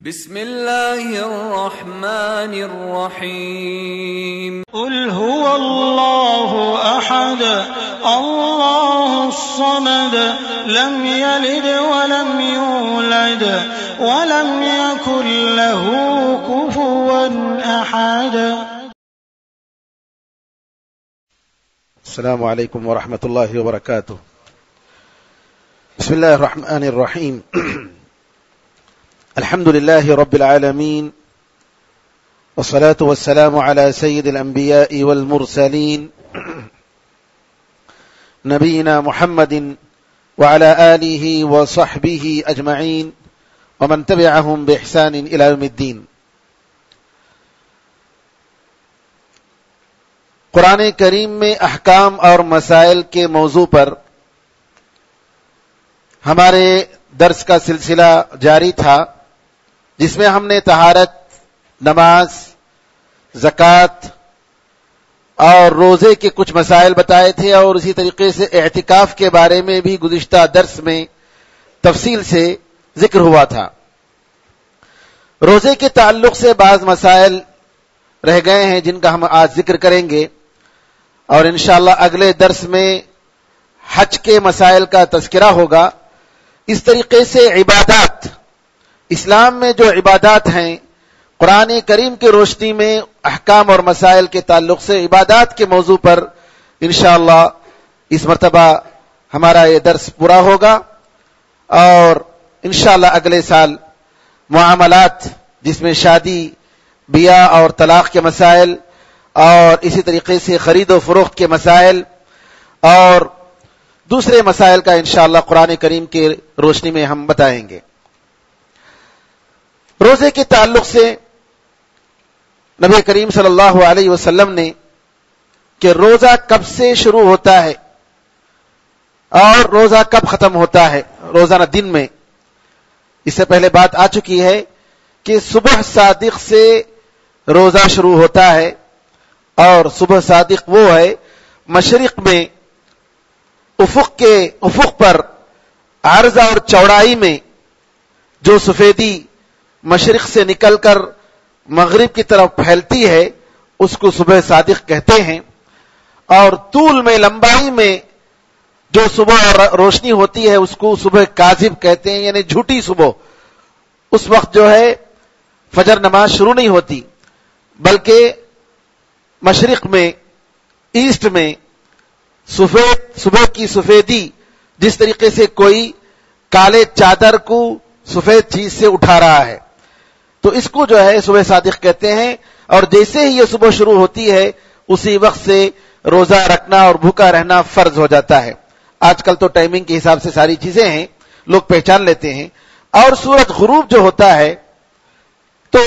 بسم اللہ الرحمن الرحیم قل هو اللہ احد اللہ الصمد لم یلد ولم یولد ولم یکن له کفوا احد۔ السلام علیکم ورحمۃ اللہ وبرکاتہ۔ بسم اللہ الرحمن الرحیم۔ الحمد لله رب العالمين والصلاة والسلام على سيد الأنبياء والمرسلين نبينا محمد وعلى آله وصحبه أجمعين ومن تبعهم بإحسان إلى يوم الدين۔ قرآن کریم میں احکام اور مسائل کے موضوع پر ہمارے درس کا سلسلہ جاری تھا، جس میں ہم نے طہارت، نماز، زکوٰۃ اور روزے کے کچھ مسائل بتائے تھے، اور اسی طریقے سے اعتکاف کے بارے میں بھی گزشتہ درس میں تفصیل سے ذکر ہوا تھا۔ روزے کے تعلق سے بعض مسائل رہ گئے ہیں جن کا ہم آج ذکر کریں گے، اور انشاءاللہ اگلے درس میں حج کے مسائل کا تذکرہ ہوگا۔ اس طریقے سے عبادات، اسلام میں جو عبادات ہیں، قرآن کریم کی روشنی میں احکام اور مسائل کے تعلق سے عبادات کے موضوع پر انشاءاللہ اس مرتبہ ہمارا یہ درس پورا ہوگا، اور انشاءاللہ اگلے سال معاملات، جس میں شادی، بیاہ اور طلاق کے مسائل، اور اسی طریقے سے خرید و فروخت کے مسائل اور دوسرے مسائل کا انشاءاللہ قرآن کریم کی روشنی میں ہم بتائیں گے۔ روزے کے تعلق سے نبی کریم صلی اللہ علیہ وسلم نے کہ روزہ کب سے شروع ہوتا ہے اور روزہ کب ختم ہوتا ہے روزانہ دن میں، اس سے پہلے بات آ چکی ہے کہ صبح صادق سے روزہ شروع ہوتا ہے، اور صبح صادق وہ ہے مشرق میں افق پر عرض اور چوڑائی میں جو سفیدی مشرق سے نکل کر مغرب کی طرف پھیلتی ہے، اس کو صبح صادق کہتے ہیں، اور طول میں، لمبائی میں جو صبح روشنی ہوتی ہے اس کو صبح کاذب کہتے ہیں، یعنی جھوٹی صبح۔ اس وقت جو ہے فجر نماز شروع نہیں ہوتی، بلکہ مشرق میں، ایسٹ میں صبح کی سفیدی، جس طریقے سے کوئی کالے چادر کو سفید چیز سے اٹھا رہا ہے، تو اس کو جو ہے صبح صادق کہتے ہیں۔ اور جیسے ہی یہ صبح شروع ہوتی ہے اسی وقت سے روزہ رکھنا اور بھوکا رہنا فرض ہو جاتا ہے۔ آج کل تو ٹائمنگ کے حساب سے ساری چیزیں ہیں، لوگ پہچان لیتے ہیں، اور سورج غروب جو ہوتا ہے تو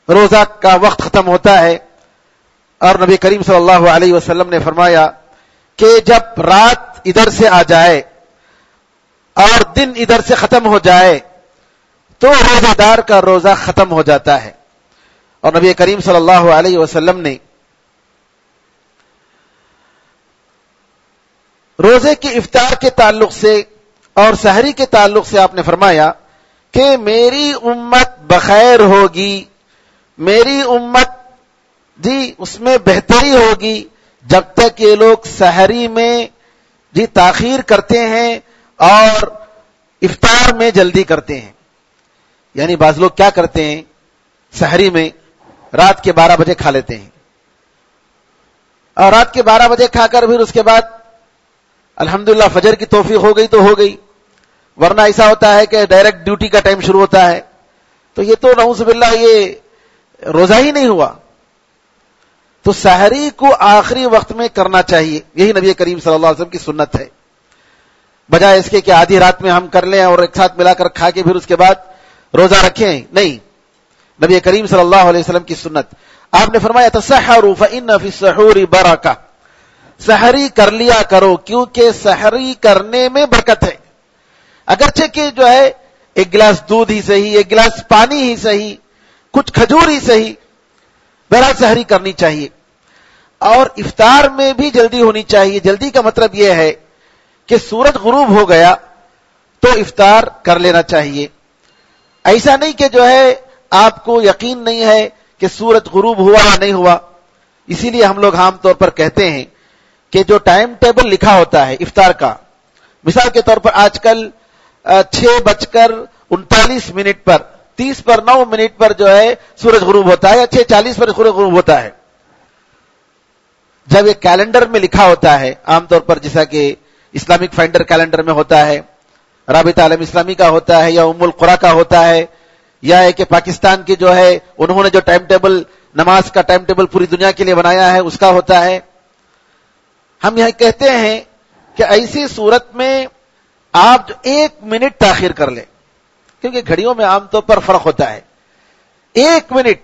روزہ کا وقت ختم ہوتا ہے۔ اور نبی کریم صلی اللہ علیہ وسلم نے فرمایا کہ جب رات ادھر سے آ جائے اور دن ادھر سے ختم ہو جائے تو روزہ دار کا روزہ ختم ہو جاتا ہے۔ اور نبی کریم صلی اللہ علیہ وسلم نے روزے کے افطار کے تعلق سے اور سحری کے تعلق سے آپ نے فرمایا کہ میری امت بخیر ہوگی، میری امت اس میں بہتری ہوگی جب تک یہ لوگ سحری میں تاخیر کرتے ہیں اور افطار میں جلدی کرتے ہیں۔ یعنی بعض لوگ کیا کرتے ہیں، سحری میں رات کے 12 بجے کھا لیتے ہیں، اور رات کے 12 بجے کھا کر پھر اس کے بعد الحمدللہ فجر کی توفیق ہو گئی تو ہو گئی، ورنہ ایسا ہوتا ہے کہ ڈائریکٹ ڈیوٹی کا ٹائم شروع ہوتا ہے، تو یہ تو نعوذ باللہ یہ روزہ ہی نہیں ہوا۔ تو سحری کو آخری وقت میں کرنا چاہیے، یہی نبی کریم صلی اللہ علیہ وسلم کی سنت ہے، بجائے اس کے کہ آدھی رات میں ہم کر لیں اور ایک ساتھ ملا کر کھا کے پھر اس کے بعد روزہ رکھیں۔ نہیں، نبی کریم صلی اللہ علیہ وسلم کی سنت۔ آپ نے فرمایا تسحروا فإن فی السحور برکہ، سحری کر لیا کرو کیونکہ سحری کرنے میں برکت ہے۔ اگرچہ کہ جو ہے ایک گلاس دودھ ہی صحیح، ایک گلاس پانی ہی صحیح، کچھ کھجور ہی صحیح، بہرحال سحری کرنی چاہیے۔ اور افطار میں بھی جلدی ہونی چاہیے۔ جلدی کا مطلب یہ ہے کہ سورج غروب ہو گیا تو افطار کر لینا چاہیے۔ ایسا نہیں کہ جو ہے آپ کو یقین نہیں ہے کہ سورج غروب ہوا یا نہیں ہوا. اسی لیے ہم لوگ عام طور پر کہتے ہیں کہ جو ٹائم ٹیبل لکھا ہوتا ہے افطار کا، مثال کے طور پر آج کل 6:39 پر 30:09 پر جو ہے سورج غروب ہوتا ہے، یا 6:40 پر سورج غروب ہوتا ہے. جب یہ کیلنڈر میں لکھا ہوتا ہے، عام طور پر جیسا کہ اسلامک فائنڈر کیلنڈر میں ہوتا ہے، رابطہ عالم اسلامی کا ہوتا ہے، یا ام القرا کا ہوتا ہے، یا ہے کہ پاکستان کی جو ہے انہوں نے جو ٹائم ٹیبل، نماز کا ٹائم ٹیبل پوری دنیا کے لیے بنایا ہے اس کا ہوتا ہے. ہم یہاں کہتے ہیں کہ ایسی صورت میں آپ جو 1 منٹ تاخیر کر لیں، کیونکہ گھڑیوں میں عام طور پر فرق ہوتا ہے. 1 منٹ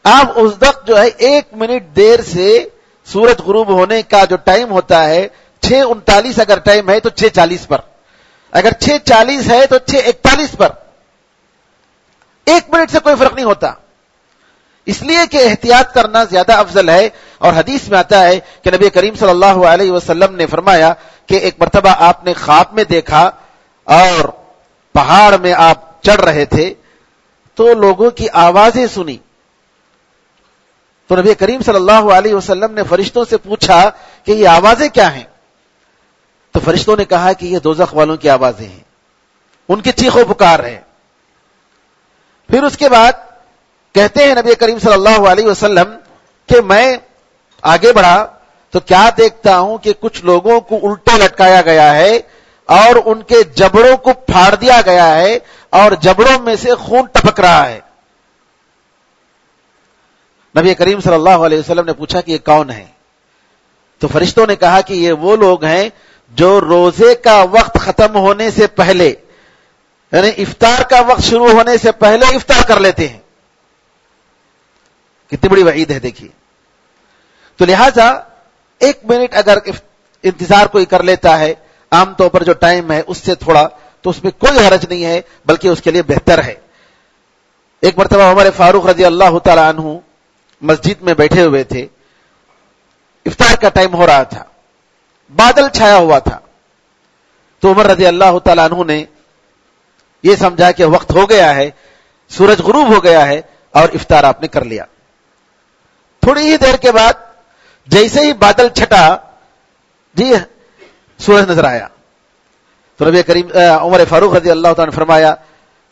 آپ اس وقت جو ہے 1 منٹ دیر سے سورج غروب ہونے کا جو ٹائم ہوتا ہے 6:39 اگر ٹائم ہے تو 6:40 پر، اگر 6:40 ہے تو 6:41 پر. 1 منٹ سے کوئی فرق نہیں ہوتا، اس لیے کہ احتیاط کرنا زیادہ افضل ہے. اور حدیث میں آتا ہے کہ نبی کریم صلی اللہ علیہ وسلم نے فرمایا کہ ایک مرتبہ آپ نے خواب میں دیکھا اور پہاڑ میں آپ چڑھ رہے تھے تو لوگوں کی آوازیں سنی. تو نبی کریم صلی اللہ علیہ وسلم نے فرشتوں سے پوچھا کہ یہ آوازیں کیا ہیں؟ تو فرشتوں نے کہا کہ یہ دوزخ والوں کی آوازیں ہیں، ان کی چیخ و پکار ہے. پھر اس کے بعد کہتے ہیں نبی کریم صلی اللہ علیہ وسلم کہ میں آگے بڑھا تو کیا دیکھتا ہوں کہ کچھ لوگوں کو الٹے لٹکایا گیا ہے اور ان کے جبڑوں کو پھاڑ دیا گیا ہے اور جبڑوں میں سے خون ٹپک رہا ہے. نبی کریم صلی اللہ علیہ وسلم نے پوچھا کہ یہ کون ہے؟ تو فرشتوں نے کہا کہ یہ وہ لوگ ہیں جو روزے کا وقت ختم ہونے سے پہلے، یعنی افطار کا وقت شروع ہونے سے پہلے افطار کر لیتے ہیں. کتنی بڑی وعید ہے دیکھیے. تو لہذا 1 منٹ اگر انتظار کوئی کر لیتا ہے عام طور پر جو ٹائم ہے اس سے تھوڑا، تو اس میں کوئی حرج نہیں ہے، بلکہ اس کے لیے بہتر ہے. ایک مرتبہ عمر فاروق رضی اللہ تعالی عنہ مسجد میں بیٹھے ہوئے تھے، افطار کا ٹائم ہو رہا تھا، بادل چھایا ہوا تھا. تو عمر رضی اللہ تعالی عنہ نے یہ سمجھا کہ وقت ہو گیا ہے، سورج غروب ہو گیا ہے، اور افطار آپ نے کر لیا. تھوڑی ہی دیر کے بعد جیسے ہی بادل چھٹا جی سورج نظر آیا. تو نبی کریم عمر فاروق رضی اللہ تعالیٰ نے فرمایا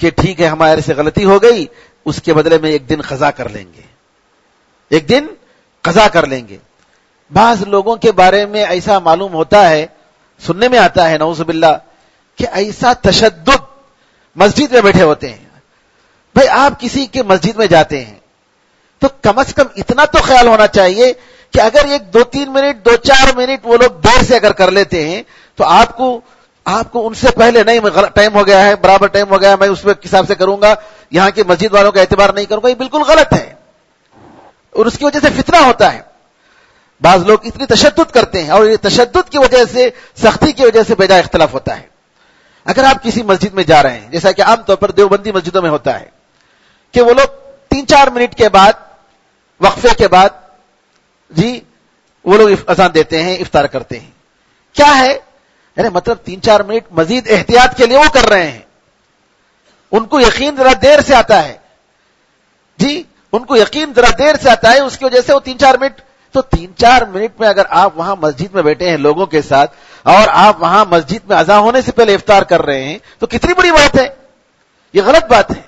کہ ٹھیک ہے، ہمارے سے غلطی ہو گئی، اس کے بدلے میں 1 دن قضا کر لیں گے، 1 دن قضا کر لیں گے. بعض لوگوں کے بارے میں ایسا معلوم ہوتا ہے، سننے میں آتا ہے نعوذ باللہ، کہ ایسا تشدد مسجد میں بیٹھے ہوتے ہیں. بھائی آپ کسی کے مسجد میں جاتے ہیں تو کم از کم اتنا تو خیال ہونا چاہیے کہ اگر 1-2-3 منٹ 2-4 منٹ وہ لوگ دیر سے اگر کر لیتے ہیں تو آپ کو ان سے پہلے نہیں، ٹائم ہو گیا ہے، برابر ٹائم ہو گیا، میں اس وقت حساب سے کروں گا، یہاں کے مسجد والوں کا اعتبار نہیں کروں گا. یہ بالکل غلط ہے اور اس کی وجہ سے فتنہ ہوتا ہے. بعض لوگ اتنی تشدد کرتے ہیں اور یہ تشدد کی وجہ سے، سختی کی وجہ سے بیجا اختلاف ہوتا ہے. اگر آپ کسی مسجد میں جا رہے ہیں، جیسا کہ عام طور پر دیوبندی مسجدوں میں ہوتا ہے کہ وہ لوگ 3-4 منٹ کے بعد، وقفے کے بعد جی وہ لوگ اذان دیتے ہیں، افطار کرتے ہیں. کیا ہے؟ یعنی مطلب 3-4 منٹ مزید احتیاط کے لیے وہ کر رہے ہیں. ان کو یقین ذرا دیر سے آتا ہے جی، ان کو یقین ذرا دیر سے آتا ہے، اس کی وجہ سے وہ 3-4 منٹ. تو 3-4 منٹ میں اگر آپ وہاں مسجد میں بیٹھے ہیں لوگوں کے ساتھ اور آپ وہاں مسجد میں اذان ہونے سے پہلے افطار کر رہے ہیں تو کتنی بڑی بات ہے. یہ غلط بات ہے.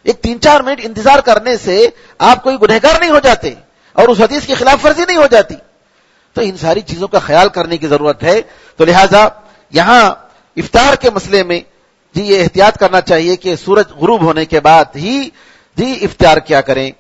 ایک 3-4 منٹ انتظار کرنے سے آپ کوئی گنہگار نہیں ہو جاتے اور اس حدیث کی خلاف ورزی نہیں ہو جاتی. تو ان ساری چیزوں کا خیال کرنے کی ضرورت ہے. تو لہذا یہاں افطار کے مسئلے میں جی یہ احتیاط کرنا چاہیے کہ سورج غروب ہونے کے بعد ہی جی افطار کیا کریں.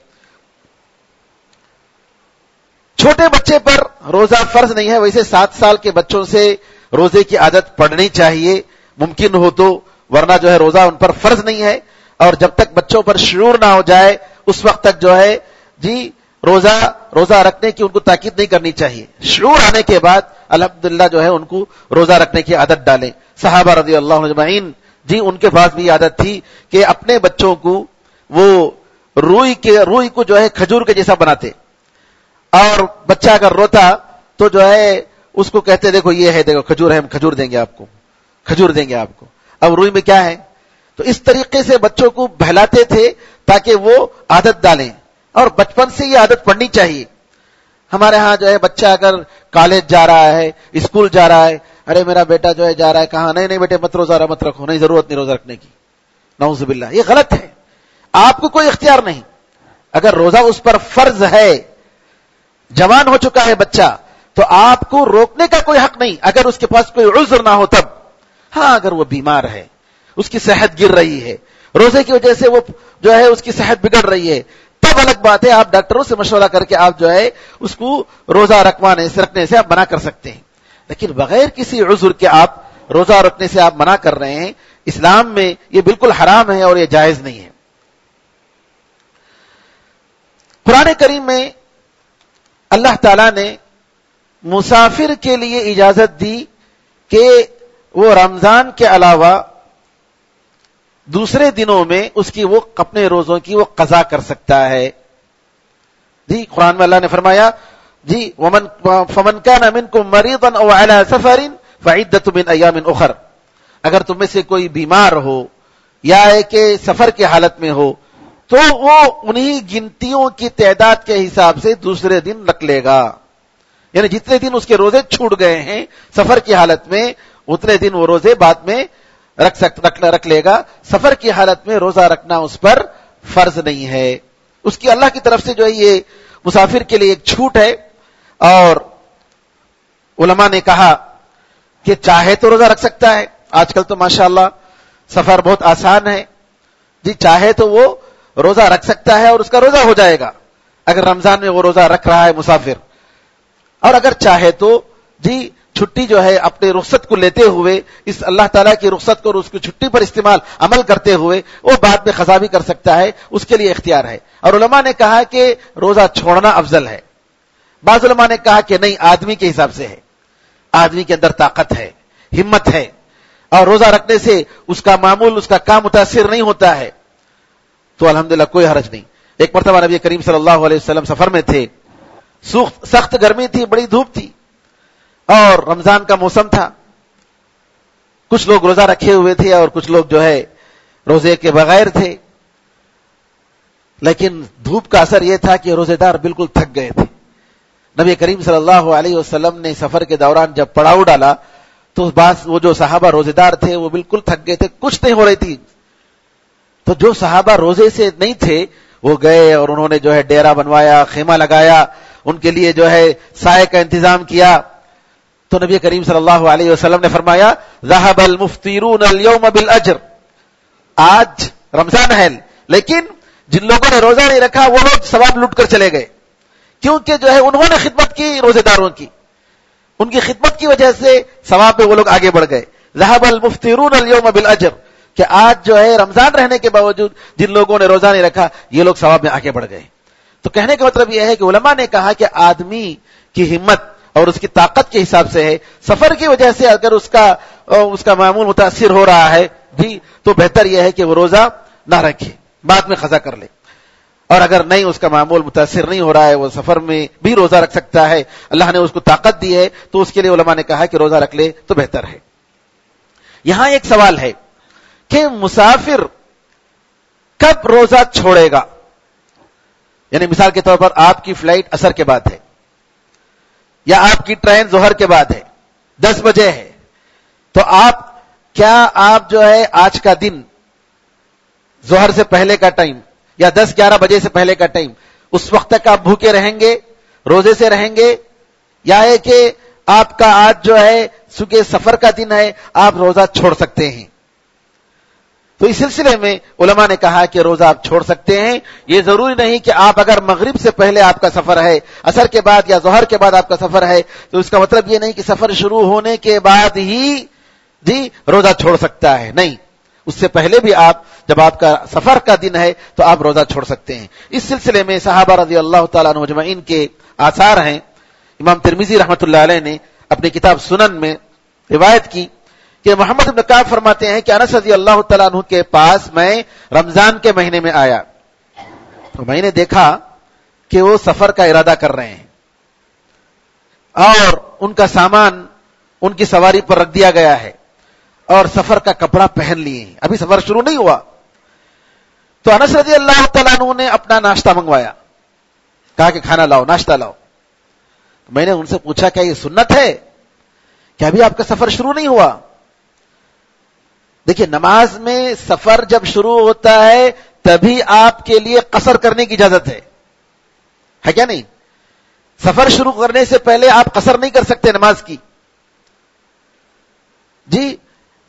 چھوٹے بچے پر روزہ فرض نہیں ہے، ویسے 7 سال کے بچوں سے روزے کی عادت پڑنی چاہیے ممکن ہو تو، ورنہ جو ہے روزہ ان پر فرض نہیں ہے. اور جب تک بچوں پر شعور نہ ہو جائے اس وقت تک جو ہے جی روزہ رکھنے کی ان کو تاکید نہیں کرنی چاہیے. شعور آنے کے بعد الحمدللہ جو ہے ان کو روزہ رکھنے کی عادت ڈالیں. صحابہ رضی اللہ عنہ اجمعین جی ان کے پاس بھی عادت تھی کہ اپنے بچوں کو وہ روئی کو جو ہے کھجور کے جیسا بناتے، اور بچہ اگر روتا تو جو ہے اس کو کہتے دیکھو یہ ہے، دیکھو کھجور ہے، ہم کھجور دیں گے آپ کو، کھجور دیں گے آپ کو. اب روئی میں کیا ہے؟ تو اس طریقے سے بچوں کو بہلاتے تھے تاکہ وہ عادت ڈالیں، اور بچپن سے یہ عادت پڑنی چاہیے. ہمارے ہاں جو ہے بچہ اگر کالج جا رہا ہے، اسکول جا رہا ہے، ارے میرا بیٹا جو ہے جا رہا ہے کہاں، نہیں بیٹے مت روزہ مت رکھو، نہیں ضرورت نہیں روزہ رکھنے کی، نعوذ باللہ، یہ غلط ہے. آپ کو کوئی اختیار نہیں. اگر روزہ اس پر فرض ہے، جوان ہو چکا ہے بچہ، تو آپ کو روکنے کا کوئی حق نہیں اگر اس کے پاس کوئی عذر نہ ہو تب. ہاں اگر وہ بیمار ہے، اس کی صحت گر رہی ہے، روزے کی وجہ سے وہ جو ہے اس کی صحت بگڑ رہی ہے، تب الگ بات ہے، آپ ڈاکٹروں سے مشورہ کر کے آپ جو ہے اس کو روزہ رکھنے سے آپ منع کر سکتے ہیں. لیکن بغیر کسی عذر کے آپ روزہ رکھنے سے آپ منع کر رہے ہیں، اسلام میں یہ بالکل حرام ہے اور یہ جائز نہیں ہے. قرآن کریم میں اللہ تعالیٰ نے مسافر کے لیے اجازت دی کہ وہ رمضان کے علاوہ دوسرے دنوں میں اس کی وہ اپنے روزوں کی وہ قضا کر سکتا ہے. جی قرآن میں اللہ نے فرمایا جی فمن كان منكم مريضا او على سفر فعدة من ايام اخر، اگر تم میں سے کوئی بیمار ہو یا کہ سفر کی حالت میں ہو تو وہ انہی گنتیوں کی تعداد کے حساب سے دوسرے دن رکھ لے گا. یعنی جتنے دن اس کے روزے چھوٹ گئے ہیں سفر کی حالت میں، اتنے دن وہ روزے بعد میں رکھ لے گا. سفر کی حالت میں روزہ رکھنا اس پر فرض نہیں ہے. اس کی اللہ کی طرف سے جو ہے یہ مسافر کے لیے ایک چھوٹ ہے. اور علماء نے کہا کہ چاہے تو روزہ رکھ سکتا ہے. آج کل تو ماشاءاللہ سفر بہت آسان ہے جی، چاہے تو وہ روزہ رکھ سکتا ہے اور اس کا روزہ ہو جائے گا اگر رمضان میں وہ روزہ رکھ رہا ہے مسافر. اور اگر چاہے تو جی چھٹی جو ہے اپنے رخصت کو لیتے ہوئے، اس اللہ تعالیٰ کی رخصت کو اور اس کی چھٹی پر عمل کرتے ہوئے وہ بعد میں قضا بھی کر سکتا ہے، اس کے لیے اختیار ہے. اور علماء نے کہا کہ روزہ چھوڑنا افضل ہے. بعض علماء نے کہا کہ نہیں، آدمی کے حساب سے ہے، آدمی کے اندر طاقت ہے، ہمت ہے، اور روزہ رکھنے سے اس کا معمول، اس کا کام متاثر نہیں ہوتا ہے، تو الحمدللہ کوئی حرج نہیں. ایک مرتبہ نبی کریم صلی اللہ علیہ وسلم سفر میں تھے، سخت گرمی تھی، بڑی دھوپ تھی اور رمضان کا موسم تھا. کچھ لوگ روزہ رکھے ہوئے تھے اور کچھ لوگ جو ہے روزے کے بغیر تھے. لیکن دھوپ کا اثر یہ تھا کہ روزے دار بالکل تھک گئے تھے. نبی کریم صلی اللہ علیہ وسلم نے سفر کے دوران جب پڑاؤ ڈالا تو وہ جو صحابہ روزے دار تھے وہ بالکل تھک گئے تھے، کچھ نہیں ہو رہی تھی. تو جو صحابہ روزے سے نہیں تھے وہ گئے اور انہوں نے جو ہے ڈیرا بنوایا، خیمہ لگایا، ان کے لیے جو ہے سائے کا انتظام کیا. تو نبی کریم صلی اللہ علیہ وسلم نے فرمایا ذهب المفطرون اليوم بالاجر، آج رمضان ہے لیکن جن لوگوں نے روزہ نہیں رکھا وہ لوگ ثواب لوٹ کر چلے گئے، کیونکہ جو ہے انہوں نے خدمت کی روزے داروں کی، ان کی خدمت کی وجہ سے ثواب میں وہ لوگ آگے بڑھ گئے. ذهب المفطرون اليوم بالاجر، کہ آج جو ہے رمضان رہنے کے باوجود جن لوگوں نے روزہ نہیں رکھا یہ لوگ ثواب میں آگے بڑھ گئے. تو کہنے کا مطلب یہ ہے کہ علماء نے کہا کہ آدمی کی ہمت اور اس کی طاقت کے حساب سے ہے. سفر کی وجہ سے اگر اس کا معمول متاثر ہو رہا ہے جی تو بہتر یہ ہے کہ وہ روزہ نہ رکھے، بعد میں قضا کر لے. اور اگر نہیں اس کا معمول متاثر نہیں ہو رہا ہے، وہ سفر میں بھی روزہ رکھ سکتا ہے، اللہ نے اس کو طاقت دی ہے، تو اس کے لیے علماء نے کہا کہ روزہ رکھ لے تو بہتر ہے. یہاں ایک سوال ہے کہ مسافر کب روزہ چھوڑے گا؟ یعنی مثال کے طور پر آپ کی فلائٹ عصر کے بعد ہے یا آپ کی ٹرین ظہر کے بعد ہے، 10 بجے ہے، تو آپ جو ہے آج کا دن ظہر سے پہلے کا ٹائم یا 10-11 بجے سے پہلے کا ٹائم، اس وقت تک آپ بھوکے رہیں گے، روزے سے رہیں گے، یا ہے کہ آپ کا آج جو ہے چونکہ سفر کا دن ہے آپ روزہ چھوڑ سکتے ہیں؟ تو اس سلسلے میں علماء نے کہا کہ روزہ آپ چھوڑ سکتے ہیں. یہ ضروری نہیں کہ آپ اگر مغرب سے پہلے آپ کا سفر ہے، عصر کے بعد یا ظہر کے بعد آپ کا سفر ہے، تو اس کا مطلب یہ نہیں کہ سفر شروع ہونے کے بعد ہی جی روزہ چھوڑ سکتا ہے. نہیں، اس سے پہلے بھی جب آپ کا سفر کا دن ہے تو آپ روزہ چھوڑ سکتے ہیں. اس سلسلے میں صحابہ رضی اللہ تعالیٰ عنہ اجمعین کے آثار ہیں. امام ترمذی رحمۃ اللہ علیہ نے اپنی کتاب سنن میں روایت کی کہ محمد بن کعب فرماتے ہیں کہ انس رضی اللہ تعالیٰ عنہ کے پاس میں رمضان کے مہینے میں آیا تو میں نے دیکھا کہ وہ سفر کا ارادہ کر رہے ہیں اور ان کا سامان ان کی سواری پر رکھ دیا گیا ہے اور سفر کا کپڑا پہن لیے ہیں, ابھی سفر شروع نہیں ہوا. تو انس رضی اللہ تعالیٰ عنہ نے اپنا ناشتہ منگوایا, کہا کہ کھانا لاؤ, ناشتہ لاؤ. میں نے ان سے پوچھا کیا یہ سنت ہے کہ ابھی آپ کا سفر شروع نہیں ہوا؟ دیکھیے, نماز میں سفر جب شروع ہوتا ہے تبھی آپ کے لیے قصر کرنے کی اجازت ہے کیا نہیں؟ سفر شروع کرنے سے پہلے آپ قصر نہیں کر سکتے نماز کی جی.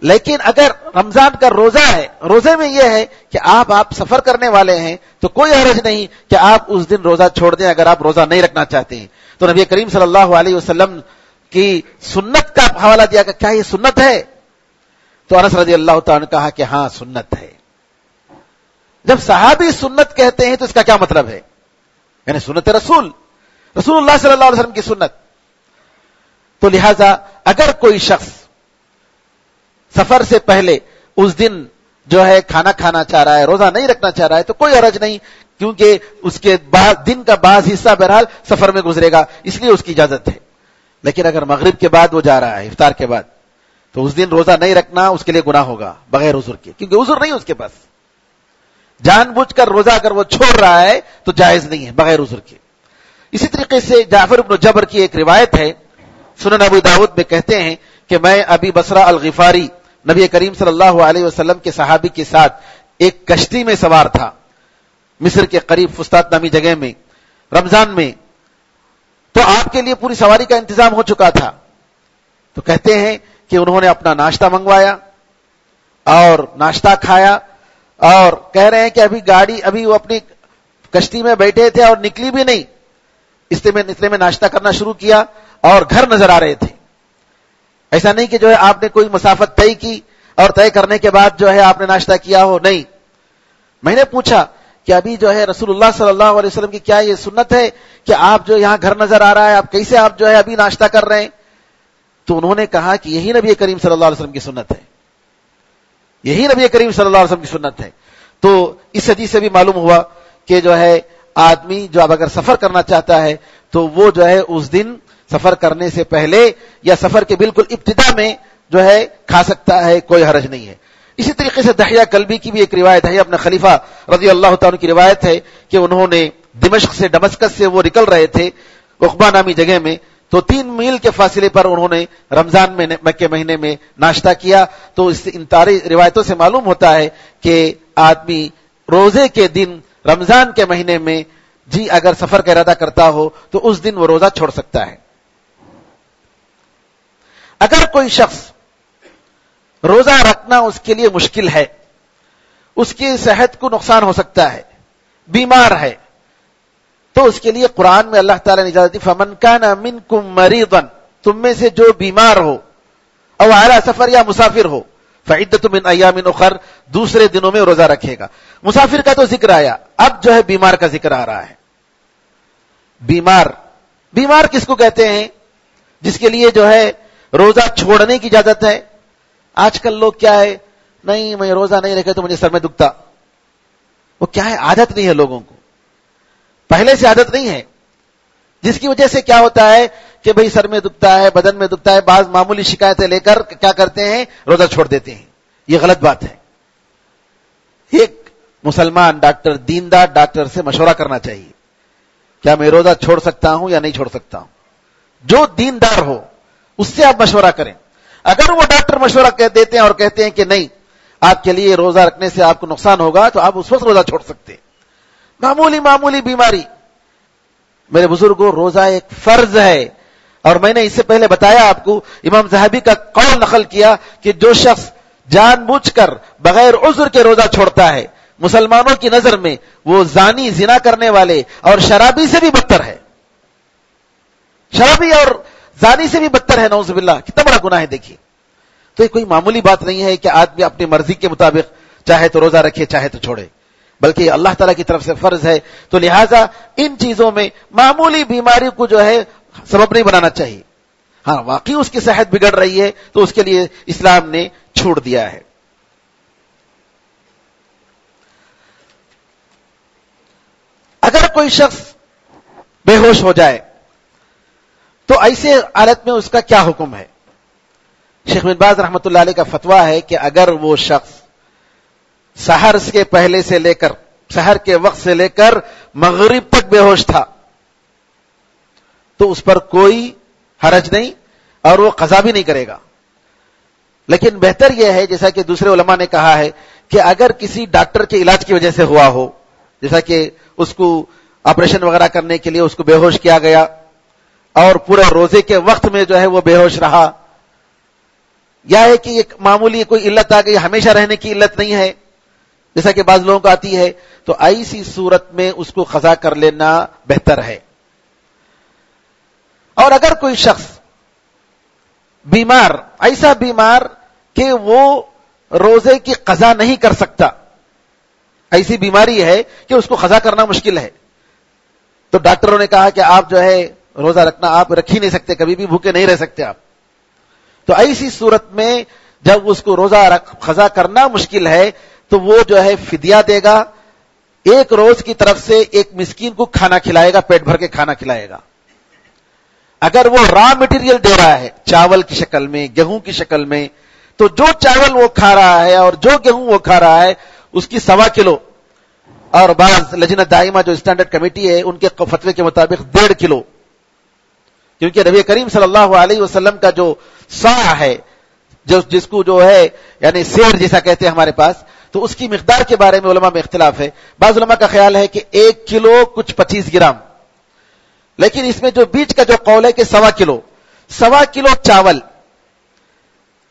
لیکن اگر رمضان کا روزہ ہے, روزے میں یہ ہے کہ آپ سفر کرنے والے ہیں تو کوئی حرج نہیں کہ آپ اس دن روزہ چھوڑ دیں اگر آپ روزہ نہیں رکھنا چاہتے ہیں. تو نبی کریم صلی اللہ علیہ وسلم کی سنت کا حوالہ دیا کہ کیا یہ سنت ہے؟ تو انس رضی اللہ تعالیٰ نے کہا کہ ہاں سنت ہے. جب صحابی سنت کہتے ہیں تو اس کا کیا مطلب ہے؟ یعنی سنت رسول اللہ صلی اللہ علیہ وسلم کی سنت. تو لہذا اگر کوئی شخص سفر سے پہلے اس دن جو ہے کھانا کھانا چاہ رہا ہے, روزہ نہیں رکھنا چاہ رہا ہے, تو کوئی حرج نہیں, کیونکہ اس کے دن کا بعض حصہ بہرحال سفر میں گزرے گا, اس لیے اس کی اجازت ہے. لیکن اگر مغرب کے بعد وہ جا رہا ہے, افطار کے بعد, تو اس دن روزہ نہیں رکھنا اس کے لیے گناہ ہوگا بغیر عذر کے, کیونکہ عذر نہیں اس کے پاس. جان بوجھ کر روزہ اگر وہ چھوڑ رہا ہے تو جائز نہیں ہے بغیر عذر کے. اسی طریقے سے جعفر بن جبر کی ایک روایت ہے, سنن ابو داؤد میں کہتے ہیں کہ میں ابی بصرہ الغفاری نبی کریم صلی اللہ علیہ وسلم کے صحابی کے ساتھ ایک کشتی میں سوار تھا, مصر کے قریب فسطاط نامی جگہ میں, رمضان میں. تو آپ کے لیے پوری سواری کا انتظام ہو چکا تھا. تو کہتے ہیں کہ انہوں نے اپنا ناشتہ منگوایا اور ناشتہ کھایا, اور کہہ رہے ہیں کہ ابھی وہ اپنی کشتی میں بیٹھے تھے اور نکلی بھی نہیں, اتنے میں ناشتہ کرنا شروع کیا اور گھر نظر آ رہے تھے. ایسا نہیں کہ جو ہے آپ نے کوئی مسافت طے کی اور طے کرنے کے بعد جو ہے آپ نے ناشتہ کیا ہو, نہیں. میں نے پوچھا کہ ابھی جو ہے رسول اللہ صلی اللہ علیہ وسلم کی کیا یہ سنت ہے کہ آپ جو یہاں گھر نظر آ رہا ہے, آپ کیسے آپ جو ہے ابھی ناشتہ کر رہے ہیں؟ تو انہوں نے کہا کہ یہی نبی کریم صلی اللہ علیہ وسلم کی سنت ہے, یہی نبی کریم صلی اللہ علیہ وسلم کی سنت ہے. تو اس حدیث سے بھی معلوم ہوا کہ جو ہے آدمی جو اب اگر سفر کرنا چاہتا ہے تو وہ جو ہے اس دن سفر کرنے سے پہلے یا سفر کے بالکل ابتدا میں جو ہے کھا سکتا ہے, کوئی حرج نہیں ہے. اسی طریقے سے دحیہ کلبی کی بھی ایک روایت ہے, اپنے خلیفہ رضی اللہ تعالیٰ کی روایت ہے کہ انہوں نے دمشق سے دمشق سے وہ نکل رہے تھے عقبہ نامی جگہ میں, تو 3 میل کے فاصلے پر انہوں نے رمضان میں مکہ مہینے میں ناشتہ کیا. تو ان ساری روایتوں سے معلوم ہوتا ہے کہ آدمی روزے کے دن رمضان کے مہینے میں جی اگر سفر کا ارادہ کرتا ہو تو اس دن وہ روزہ چھوڑ سکتا ہے. اگر کوئی شخص روزہ رکھنا اس کے لیے مشکل ہے, اس کی صحت کو نقصان ہو سکتا ہے, بیمار ہے, تو اس کے لیے قرآن میں اللہ تعالیٰ نے اجازت دی, فمن کان منکم مریضا, تم میں سے جو بیمار ہو, او علی سفر یا مسافر ہو, فعدۃ من ایام اخر, دوسرے دنوں میں روزہ رکھے گا. مسافر کا تو ذکر آیا, اب جو ہے بیمار کا ذکر آ رہا ہے. بیمار کس کو کہتے ہیں؟ جس کے لیے جو ہے روزہ چھوڑنے کی اجازت ہے. آج کل لوگ کیا ہے, نہیں میں روزہ نہیں رکھے تو مجھے سر میں دکھتا, وہ کیا ہے, عادت نہیں ہے لوگوں کو, پہلے سے عادت نہیں ہے, جس کی وجہ سے کیا ہوتا ہے کہ بھئی سر میں دکھتا ہے, بدن میں دکھتا ہے, بعض معمولی شکایتیں لے کر کیا کرتے ہیں, روزہ چھوڑ دیتے ہیں. یہ غلط بات ہے. ایک مسلمان ڈاکٹر, دیندار ڈاکٹر سے مشورہ کرنا چاہیے, کیا میں روزہ چھوڑ سکتا ہوں یا نہیں چھوڑ سکتا ہوں. جو دیندار ہو اس سے آپ مشورہ کریں. اگر وہ ڈاکٹر مشورہ دیتے ہیں اور کہتے ہیں کہ نہیں آپ کے لیے روزہ رکھنے سے آپ کو نقصان ہوگا, تو آپ اس وقت روزہ چھوڑ سکتے ہیں. معمولی بیماری. میرے بزرگوں, روزہ ایک فرض ہے, اور میں نے اس سے پہلے بتایا آپ کو, امام ذہبی کا قول نقل کیا کہ جو شخص جان بوجھ کر بغیر عذر کے روزہ چھوڑتا ہے, مسلمانوں کی نظر میں وہ زانی, زنا کرنے والے اور شرابی سے بھی بدتر ہے. شرابی اور زانی سے بھی بدتر ہے, نعوذ باللہ. کتنا بڑا گناہ ہے دیکھیے. تو یہ کوئی معمولی بات نہیں ہے کہ آدمی اپنی مرضی کے مطابق چاہے تو روزہ رکھے چاہے تو چھوڑے, بلکہ اللہ تعالیٰ کی طرف سے فرض ہے. تو لہٰذا ان چیزوں میں معمولی بیماری کو جو ہے سبب نہیں بنانا چاہیے. ہاں واقعی اس کی صحت بگڑ رہی ہے تو اس کے لیے اسلام نے چھوڑ دیا ہے. اگر کوئی شخص بے ہوش ہو جائے تو ایسے حالت میں اس کا کیا حکم ہے؟ شیخ بن باز رحمۃ اللہ علیہ کا فتویٰ ہے کہ اگر وہ شخص سحر کے پہلے سے لے کر سحر کے وقت سے لے کر مغرب تک بے ہوش تھا تو اس پر کوئی حرج نہیں اور وہ قضا بھی نہیں کرے گا. لیکن بہتر یہ ہے جیسا کہ دوسرے علماء نے کہا ہے کہ اگر کسی ڈاکٹر کے علاج کی وجہ سے ہوا ہو, جیسا کہ اس کو آپریشن وغیرہ کرنے کے لیے اس کو بے ہوش کیا گیا اور پورے روزے کے وقت میں جو ہے وہ بے ہوش رہا, یا ہے کہ ایک معمولی کوئی علت آ گئی, ہمیشہ رہنے کی علت نہیں ہے جیسا کہ بعض لوگوں کو آتی ہے, تو ایسی صورت میں اس کو قضا کر لینا بہتر ہے. اور اگر کوئی شخص بیمار, ایسا بیمار کہ وہ روزے کی قضا نہیں کر سکتا, ایسی بیماری ہے کہ اس کو قضا کرنا مشکل ہے, تو ڈاکٹروں نے کہا کہ آپ جو ہے روزہ رکھنا آپ رکھ ہی نہیں سکتے, کبھی بھی بھوکے نہیں رہ سکتے آپ, تو ایسی صورت میں جب اس کو روزہ قضا کرنا مشکل ہے تو وہ جو ہے فدیہ دے گا, ایک روز کی طرف سے ایک مسکین کو کھانا کھلائے گا, پیٹ بھر کے کھانا کھلائے گا. اگر وہ را مٹیریل دے رہا ہے چاول کی شکل میں, گیہوں کی شکل میں, تو جو چاول وہ کھا رہا ہے اور جو گیہوں وہ کھا رہا ہے اس کی 1.25 کلو, اور بعض لجنہ دائمہ جو اسٹینڈرڈ کمیٹی ہے ان کے فتوے کے مطابق 1.5 کلو, کیونکہ نبی کریم صلی اللہ علیہ وسلم کا جو صاع ہے, جس کو جو ہے یعنی سیر جیسا کہتے ہیں ہمارے پاس, تو اس کی مقدار کے بارے میں علماء میں اختلاف ہے. بعض علماء کا خیال ہے کہ 1 کلو کچھ 25 گرام, لیکن اس میں جو بیچ کا جو قول ہے کہ 1.25 کلو, 1.25 کلو چاول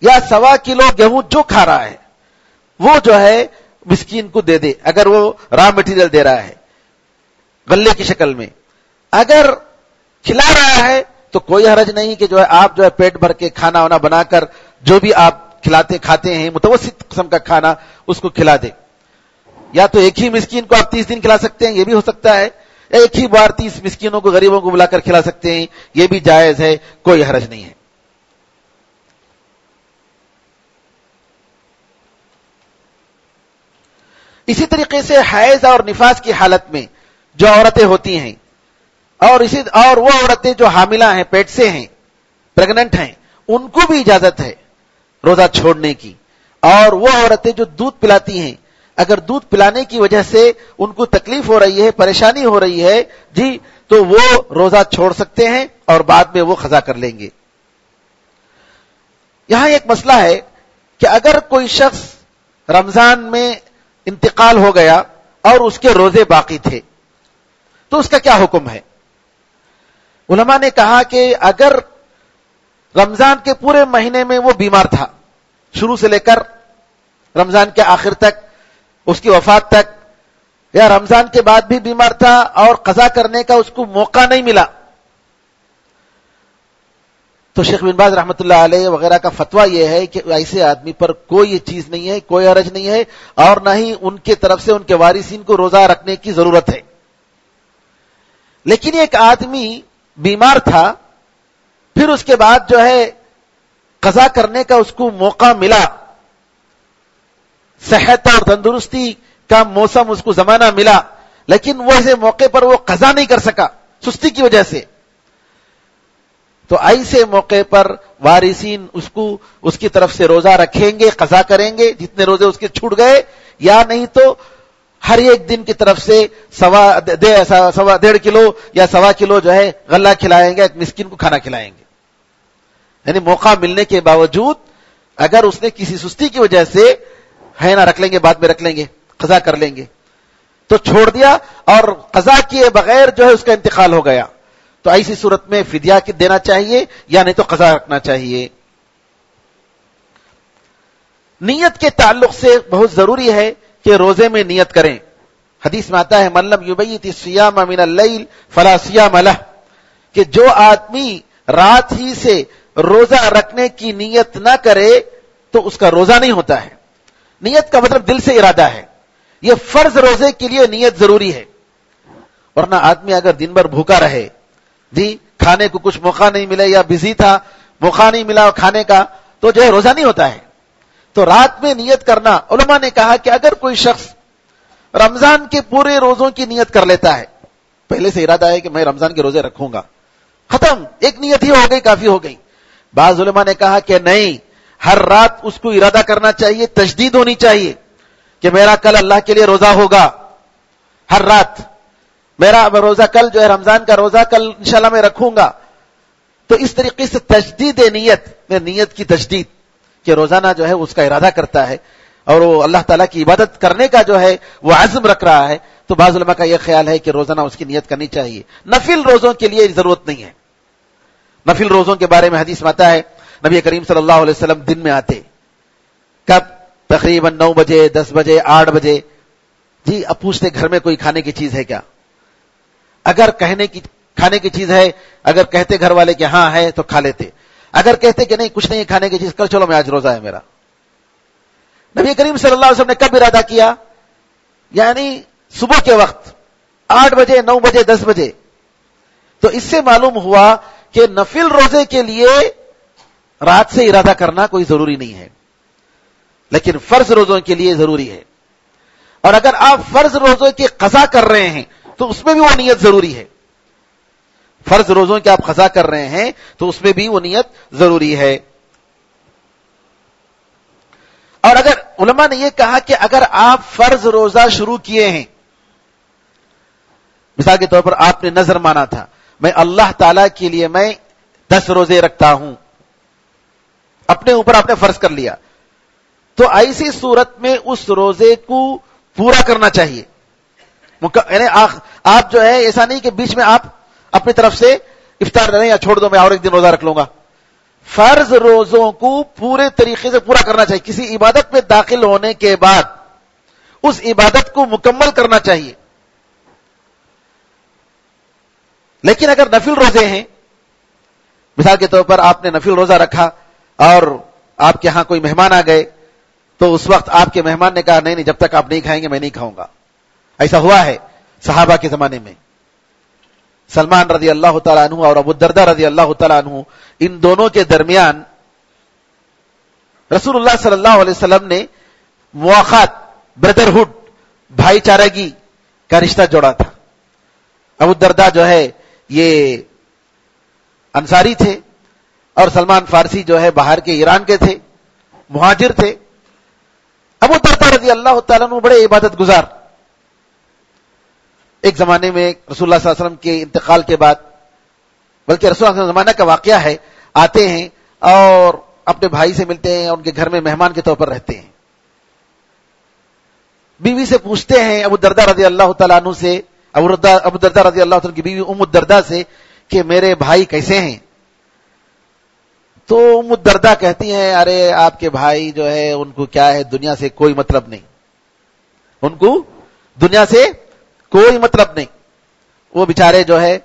یا 1.25 کلو گیہوں جو کھا رہا ہے وہ جو ہے مسکین کو دے دے, اگر وہ را مٹیریل دے رہا ہے غلے کی شکل میں. اگر کھلا رہا ہے تو کوئی حرج نہیں کہ جو ہے آپ جو ہے پیٹ بھر کے کھانا وانا بنا کر جو بھی آپ کھاتے ہیں متوسط قسم کا کھانا اس کو کھلا دے. یا تو ایک ہی مسکین کو آپ 30 دن کھلا سکتے ہیں, یہ بھی ہو سکتا ہے, ایک ہی بار 30 مسکینوں کو, غریبوں کو بلا کر کھلا سکتے ہیں, یہ بھی جائز ہے, کوئی حرج نہیں ہے. اسی طریقے سے حیض اور نفاس کی حالت میں جو عورتیں ہوتی ہیں اور وہ عورتیں جو حاملہ ہیں, پیٹ سے ہیں, پریگننٹ ہیں, ان کو بھی اجازت ہے روزہ چھوڑنے کی. اور وہ عورتیں جو دودھ پلاتی ہیں, اگر دودھ پلانے کی وجہ سے ان کو تکلیف ہو رہی ہے, پریشانی ہو رہی ہے جی, تو وہ روزہ چھوڑ سکتے ہیں اور بعد میں وہ قضا کر لیں گے. یہاں ایک مسئلہ ہے کہ اگر کوئی شخص رمضان میں انتقال ہو گیا اور اس کے روزے باقی تھے تو اس کا کیا حکم ہے؟ علماء نے کہا کہ اگر رمضان کے پورے مہینے میں وہ بیمار تھا, شروع سے لے کر رمضان کے آخر تک, اس کی وفات تک, یا رمضان کے بعد بھی بیمار تھا اور قضا کرنے کا اس کو موقع نہیں ملا, تو شیخ بن باز رحمۃ اللہ علیہ وغیرہ کا فتویٰ یہ ہے کہ ایسے آدمی پر کوئی چیز نہیں ہے, کوئی حرج نہیں ہے, اور نہ ہی ان کے طرف سے ان کے وارثین کو روزہ رکھنے کی ضرورت ہے. لیکن ایک آدمی بیمار تھا, پھر اس کے بعد جو ہے قضا کرنے کا اس کو موقع ملا, صحت اور تندرستی کا موسم اس کو زمانہ ملا, لیکن وہ ایسے موقع پر وہ قضا نہیں کر سکا سستی کی وجہ سے, تو ایسے موقع پر وارثین اس کی طرف سے روزہ رکھیں گے, قضا کریں گے جتنے روزے اس کے چھوٹ گئے, یا نہیں تو ہر ایک دن کی طرف سے 1.5 کلو یا 1.25 کلو جو ہے غلہ کھلائیں گے, ایک مسکین کو کھانا کھلائیں گے. یعنی موقع ملنے کے باوجود اگر اس نے کسی سستی کی وجہ سے ہے نا رکھ لیں گے, بعد میں رکھ لیں گے, قضا کر لیں گے, تو چھوڑ دیا اور قضا کیے بغیر جو ہے اس کا انتقال ہو گیا, تو ایسی صورت میں فدیہ دینا چاہیے یا نہیں تو قضا رکھنا چاہیے. نیت کے تعلق سے بہت ضروری ہے کہ روزے میں نیت کریں. حدیث میں آتا ہے من لم یبیت الصیام من اللیل فلا صیام لہ, کہ جو آدمی رات ہی سے روزہ رکھنے کی نیت نہ کرے تو اس کا روزہ نہیں ہوتا ہے. نیت کا مطلب دل سے ارادہ ہے, یہ فرض روزے کے لیے نیت ضروری ہے. ورنہ آدمی اگر دن بھر بھوکا رہے, جی کھانے کو کچھ موقع نہیں ملے یا بزی تھا, موقع نہیں ملا کھانے کا, تو جو ہے روزہ نہیں ہوتا ہے. تو رات میں نیت کرنا, علماء نے کہا کہ اگر کوئی شخص رمضان کے پورے روزوں کی نیت کر لیتا ہے, پہلے سے ارادہ ہے کہ میں رمضان کے روزے رکھوں گا, ختم, ایک نیت ہی ہو گئی, کافی ہو گئی. بعض علماء نے کہا کہ نہیں, ہر رات اس کو ارادہ کرنا چاہیے، تجدید ہونی چاہیے کہ میرا کل اللہ کے لیے روزہ ہوگا. ہر رات میرا روزہ کل جو ہے رمضان کا روزہ کل انشاءاللہ میں رکھوں گا. تو اس طریقے سے تجدید نیت، میں نیت کی تجدید کہ روزانہ جو ہے اس کا ارادہ کرتا ہے اور وہ اللہ تعالیٰ کی عبادت کرنے کا جو ہے وہ عزم رکھ رہا ہے. تو بعض علماء کا یہ خیال ہے کہ روزانہ اس کی نیت کرنی چاہیے. نفل روزوں کے لیے ضرورت نہیں ہے. نفل روزوں کے بارے میں حدیث میں آتا ہے نبی کریم صلی اللہ علیہ وسلم دن میں آتے کب؟ تقریباً 9 بجے، 10 بجے، 8 بجے. جی اب پوچھتے گھر میں کوئی کھانے کی چیز ہے کیا؟ اگر کھانے کی چیز ہے، اگر کہتے گھر والے کہ ہاں ہے تو کھا لیتے. اگر کہتے کہ نہیں کچھ نہیں کھانے کی چیز، کل چلو میں آج روزہ ہے میرا. نبی کریم صلی اللہ علیہ وسلم نے کب ارادہ کیا؟ یعنی صبح کے وقت 8 بجے، 9 بجے، 10 بجے. تو اس سے معلوم ہوا کہ نفل روزے کے لیے رات سے ارادہ کرنا کوئی ضروری نہیں ہے، لیکن فرض روزوں کے لیے ضروری ہے. اور اگر آپ فرض روزوں کی قضا کر رہے ہیں تو اس میں بھی وہ نیت ضروری ہے. فرض روزوں کی آپ قضا کر رہے ہیں تو اس میں بھی وہ نیت ضروری ہے. اور اگر علماء نے یہ کہا کہ اگر آپ فرض روزہ شروع کیے ہیں، مثال کے طور پر آپ نے نظر مانا تھا میں اللہ تعالی کے لیے میں 10 روزے رکھتا ہوں، اپنے اوپر آپ نے فرض کر لیا، تو ایسی صورت میں اس روزے کو پورا کرنا چاہیے. یعنی آپ جو ہے ایسا نہیں کہ بیچ میں آپ اپنی طرف سے افطار کریں یا چھوڑ دو میں اور ایک دن روزہ رکھ لوں گا. فرض روزوں کو پورے طریقے سے پورا کرنا چاہیے. کسی عبادت میں داخل ہونے کے بعد اس عبادت کو مکمل کرنا چاہیے. لیکن اگر نفل روزے ہیں، مثال کے طور پر آپ نے نفل روزہ رکھا اور آپ کے ہاں کوئی مہمان آ گئے تو اس وقت آپ کے مہمان نے کہا نہیں جب تک آپ نہیں کھائیں گے میں نہیں کھاؤں گا. ایسا ہوا ہے صحابہ کے زمانے میں. سلمان رضی اللہ تعالیٰ عنہ اور ابو الدرداء رضی اللہ تعالیٰ عنہ، ان دونوں کے درمیان رسول اللہ صلی اللہ علیہ وسلم نے مواخات، بردرہڈ، بھائی چارگی کا رشتہ جوڑا تھا. ابو الدرداء جو ہے یہ انصاری تھے اور سلمان فارسی جو ہے باہر کے ایران کے تھے، مہاجر تھے. ابو الدرداء رضی اللہ تعالیٰ عنہ بڑے عبادت گزار. ایک زمانے میں رسول اللہ صلی اللہ علیہ وسلم کے انتقال کے بعد، بلکہ رسول اللہ صلی اللہ علیہ وسلم زمانہ کا واقعہ ہے، آتے ہیں اور اپنے بھائی سے ملتے ہیں اور ان کے گھر میں مہمان کے طور پر رہتے ہیں. بیوی سے پوچھتے ہیں ابو الدرداء رضی اللہ تعالیٰ عنہ سے، ابو الدرداء رضی اللہ عنہ کی بیوی ام الدرداء سے کہ میرے بھائی کیسے ہیں؟ تو ام الدرداء کہتی ہیں ارے آپ کے بھائی جو ہے ان کو کیا ہے، دنیا سے کوئی مطلب نہیں، ان کو دنیا سے کوئی مطلب نہیں. وہ بیچارے جو ہے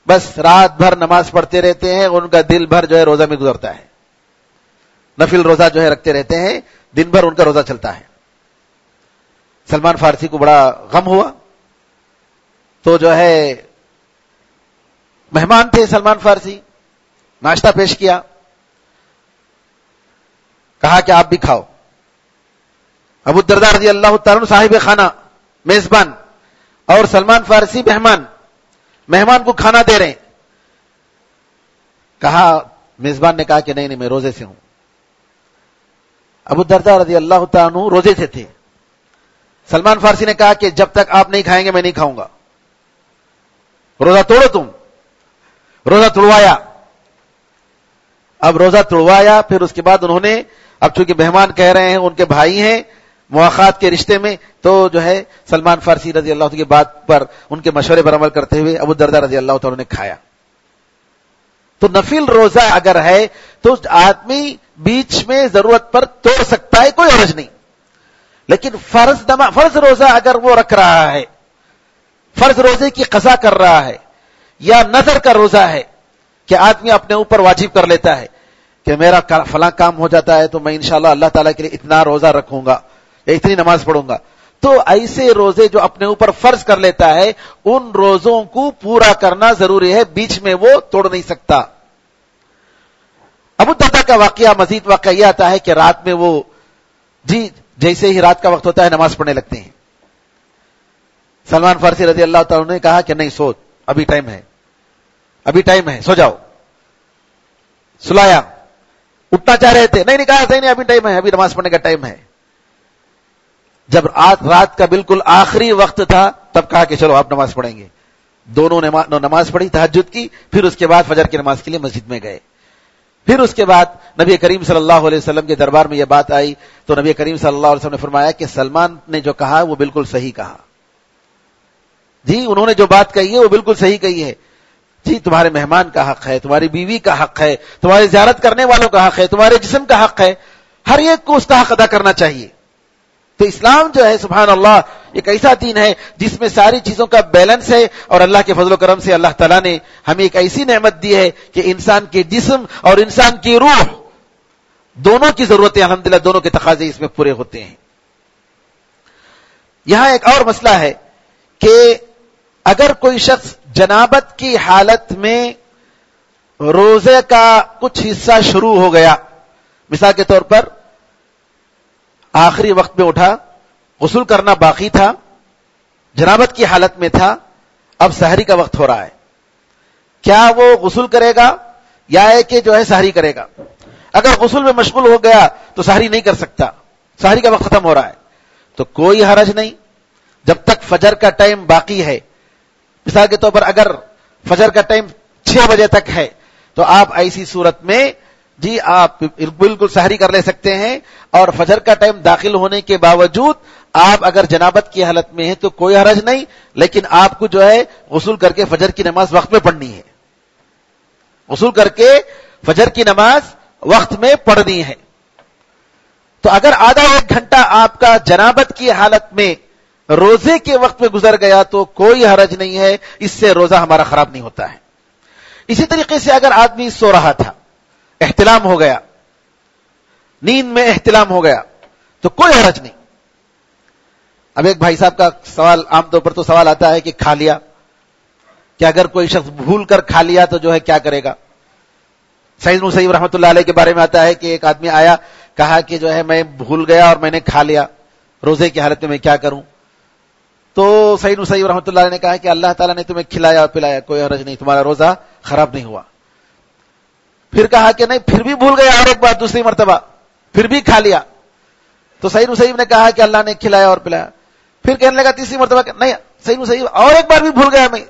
بس رات بھر نماز پڑھتے رہتے ہیں، ان کا دل بھر جو ہے روزہ میں گزرتا ہے. نفل روزہ جو ہے رکھتے رہتے ہیں، دن بھر ان کا روزہ چلتا ہے. سلمان فارسی کو بڑا غم ہوا تو جو ہے مہمان تھے سلمان فارسی، ناشتہ پیش کیا، کہا کہ آپ بھی کھاؤ. ابو الدرداء رضی اللہ تعالیٰ عنہ صاحب خانہ، میزبان، اور سلمان فارسی مہمان کو کھانا دے رہے ہیں. میزبان نے کہا کہ نہیں میں روزے سے ہوں. ابو الدرداء رضی اللہ تعالیٰ عنہ روزے سے تھے. سلمان فارسی نے کہا کہ جب تک آپ نہیں کھائیں گے میں نہیں کھاؤں گا. روزہ توڑو تم. روزہ توڑوایا. اب روزہ توڑوایا، پھر اس کے بعد انہوں نے، اب چونکہ مہمان کہہ رہے ہیں ان کے بھائی ہیں مواخات کے رشتے میں، تو جو ہے سلمان فارسی رضی اللہ عنہ کی بات پر، ان کے مشورے پر عمل کرتے ہوئے ابو الدرداء رضی اللہ تعالیٰ نے کھایا. تو نفل روزہ اگر ہے تو آدمی بیچ میں ضرورت پر توڑ سکتا ہے، کوئی حرج نہیں. لیکن فرض روزہ اگر وہ رکھ رہا ہے، فرض روزے کی قضا کر رہا ہے، یا نظر کا روزہ ہے کہ آدمی اپنے اوپر واجب کر لیتا ہے کہ میرا فلاں کام ہو جاتا ہے تو میں انشاءاللہ اللہ تعالیٰ کے لیے اتنا روزہ رکھوں گا یا اتنی نماز پڑھوں گا، تو ایسے روزے جو اپنے اوپر فرض کر لیتا ہے ان روزوں کو پورا کرنا ضروری ہے، بیچ میں وہ توڑ نہیں سکتا. ابو الدرداء کا واقعہ، مزید واقعہ یہ آتا ہے کہ رات میں وہ جیسے ہی رات کا وقت ہوتا ہے نماز پڑھنے لگتے ہیں. سلمان فارسی رضی اللہ تعالیٰ نے کہا کہ نہیں سو، ابھی ٹائم ہے سو جاؤ. سلایا. اٹھنا چاہ رہے تھے, نہیں کہا نہیں ابھی ٹائم ہے, ابھی نماز پڑھنے کا ٹائم ہے. جب رات کا بالکل آخری وقت تھا تب کہا کہ چلو آپ نماز پڑھیں گے. دونوں نماز پڑھی تہجد کی, پھر اس کے بعد فجر کی نماز کے لیے مسجد میں گئے. پھر اس کے بعد نبی کریم صلی اللہ علیہ وسلم کے دربار میں یہ بات آئی تو نبی کریم صلی اللہ علیہ وسلم نے فرمایا کہ سلمان نے جو کہا وہ بالکل صحیح کہا. جی انہوں نے جو بات کہی ہے وہ بالکل صحیح کہی ہے. جی تمہارے مہمان کا حق ہے, تمہاری بیوی کا حق ہے, تمہاری زیارت کرنے والوں کا حق ہے, تمہارے جسم کا حق ہے, ہر ایک کو اس کا حق ادا کرنا چاہیے. تو اسلام جو ہے سبحان اللہ ایک ایسا دین ہے جس میں ساری چیزوں کا بیلنس ہے, اور اللہ کے فضل و کرم سے اللہ تعالیٰ نے ہمیں ایک ایسی نعمت دی ہے کہ انسان کے جسم اور انسان کی روح دونوں کی ضرورتیں الحمدللہ دونوں کے تقاضے اس میں پورے ہوتے ہیں. یہاں ایک اور مسئلہ ہے کہ اگر کوئی شخص جنابت کی حالت میں روزے کا کچھ حصہ شروع ہو گیا, مثال کے طور پر آخری وقت میں اٹھا, غسل کرنا باقی تھا, جنابت کی حالت میں تھا, اب سحری کا وقت ہو رہا ہے, کیا وہ غسل کرے گا یا ہے کہ جو ہے سحری کرے گا؟ اگر غسل میں مشغول ہو گیا تو سحری نہیں کر سکتا, سحری کا وقت ختم ہو رہا ہے, تو کوئی حرج نہیں جب تک فجر کا ٹائم باقی ہے. مثال کے طور پر اگر فجر کا ٹائم 6 بجے تک ہے تو آپ ایسی صورت میں جی آپ بالکل سحری کر لے سکتے ہیں, اور فجر کا ٹائم داخل ہونے کے باوجود آپ اگر جنابت کی حالت میں ہیں تو کوئی حرج نہیں, لیکن آپ کو جو ہے غسل کر کے فجر کی نماز وقت میں پڑھنی ہے, غسل کر کے فجر کی نماز وقت میں پڑھنی ہے. تو اگر آدھا ایک گھنٹہ آپ کا جنابت کی حالت میں روزے کے وقت میں گزر گیا تو کوئی حرج نہیں ہے, اس سے روزہ ہمارا خراب نہیں ہوتا ہے. اسی طریقے سے اگر آدمی سو رہا تھا, احتلام ہو گیا, نیند میں احتلام ہو گیا, تو کوئی حرج نہیں. اب ایک بھائی صاحب کا سوال, عام طور پر تو سوال آتا ہے کہ کھا لیا, کہ اگر کوئی شخص بھول کر کھا لیا تو جو ہے کیا کرے گا؟ سعید مسیب رحمۃ اللہ علیہ کے بارے میں آتا ہے کہ ایک آدمی آیا, کہا کہ جو ہے میں بھول گیا اور میں نے کھا لیا, روزے کی حالت میں کیا کروں؟ تو سعید مسیب رحمۃ اللہ علیہ نے کہا کہ اللہ تعالیٰ نے تمہیں کھلایا اور پلایا, کوئی حرج نہیں, تمہارا روزہ خراب نہیں ہوا. پھر کہا کہ نہیں, پھر بھی بھول گیا اور ایک بار دوسری مرتبہ پھر بھی کھا لیا. تو سعید مسیب نے کہا کہ اللہ نے کھلایا اور پلایا. پھر کہنے لگا تیسری مرتبہ کہ نہیں سعید مسیب اور ایک بار بھی بھول گیا میں.